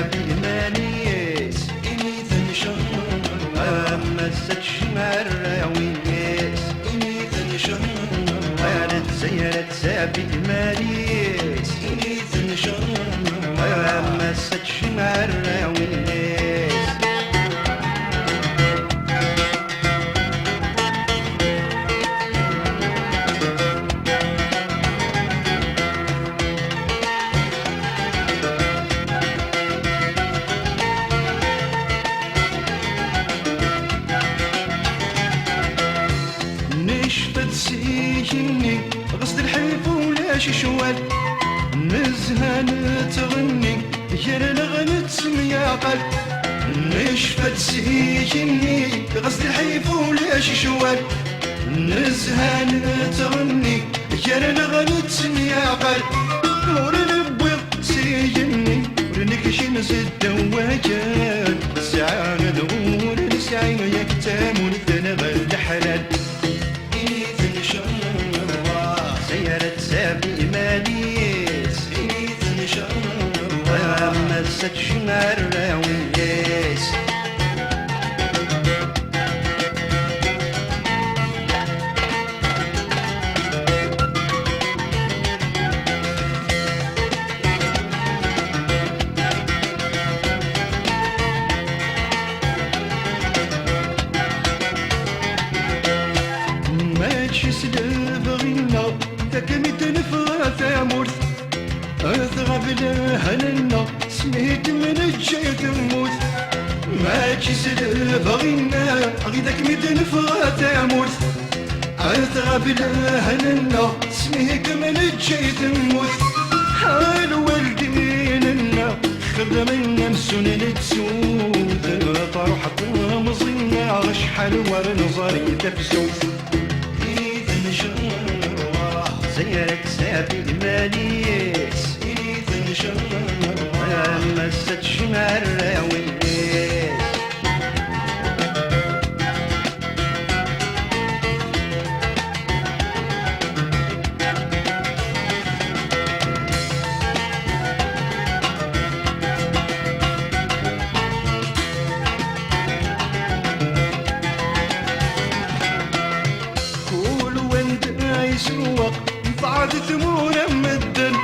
سابي مانيس إني ذنشان مسات شمر وينيس إني ذنشان قالت زيرت سابي مانيس إني ذنشان مسات شمر وينيس نشفت سيجني غصد الحيف ولا شي شوال نزهان تغني غير الغنى تسميا قل نشفت سيجني غصد الحيف ولا شي شوال نزهان تغني غير الغنى تسميا قل نور البيض سيجني ورنكشي نزد دواجات ساعة نور نسعي يكتامون ثنغ الحلال سيرت سابي مانيس مسات شمر وينيس ماشي سلاب غينا تكمت نفغى ثامورث اثغب لهلنا سميت من الجاي تموت ماشي سلاب غينا غيدك ميت نفغى ثامورث اثغب لهلنا سميت من الجاي تموت حال والديننا خدمنا مسون نتسود طروح مزينا غشحال ورنظري تفسوس سيرت سابي مانيس مسات شمر وينيس كل وين يسوق بعد ثمور مدن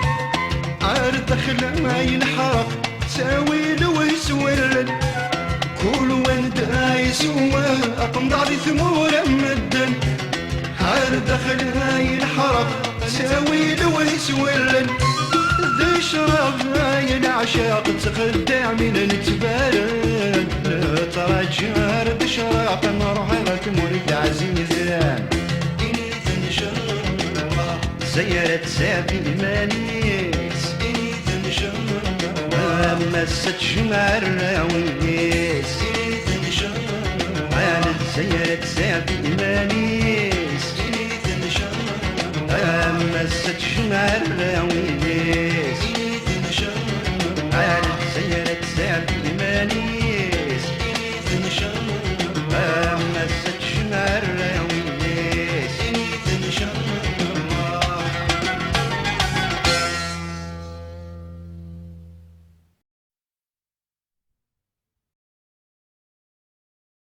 عارف دخل ما ينحرق ساوي له يسور كل وين يسوق بعد ثمور مدن عارف دخل ما ينحرق ساوي له يسور ذي شراب العشاق تخدع من نتبارد ترجع بشراق نروح لك مريد عزيزان سيرت سابي مانيس مسات شمر وينيس قالت سيرت سابي مانيس مسات شمر